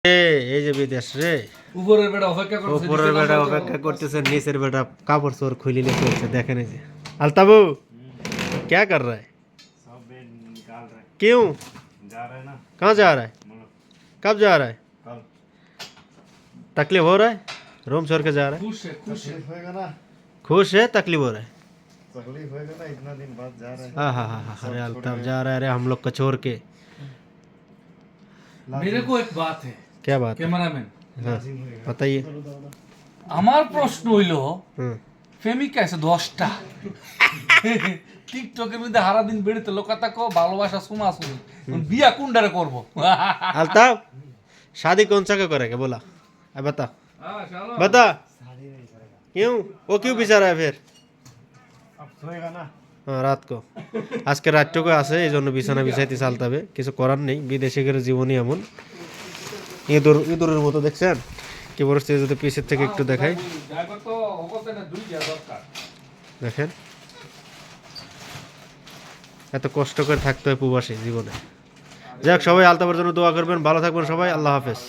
এই যে বিদেশ রে উপরের বেটা অপেক্ষা করতেছে নিচের বেটা কাপড় চোর খুলে নিয়ে চলছে দেখেন এই যে अल्ताबू क्या कर रहा है क्यों कहाँ जा रहा है कब जा रहा है तकलीफ हो रहा है रूम छोड़ के जा रहा है खुश है तकलीफ हो रहा है तकलीफ होगा ना इतना दिन बाद जा रहा है हाँ अरे अल्ताफ जा रहा है अरे हम लोग को छोड़ के मेरे को एक बात है क्या बात है? ক্যামেরাম্যান हाँ बताइए আমার প্রশ্ন হইল हाँ প্রেমিকা আছে 10টা টিকটকের মধ্যে সারা দিন বেড়িতে লোকা তাকো ভালোবাসা সুমা সুমি বিয়া কোনটারে করব अल्ताफ शादी कौन सा का करेगा बोला अब बता बता क्यों वो क्यों बिचा रहा है फिर अब सोएगा ना হ্যাঁ রাত কো আজকে রাতটুকু আছে এই জন্য বিছানা বিছাইতে চালতে হবে কিছু করার নেই বিদেশিদের জীবনই এমন ইঁদুরের মতো দেখছেন কি পরিস্থিতি যদি পিছের থেকে একটু দেখাই দেখেন এত কষ্ট করে থাকতে হয় প্রবাসী জীবনে যাক সবাই আলতাফের জন্য দোয়া করবেন ভালো থাকবেন সবাই আল্লাহ হাফেজ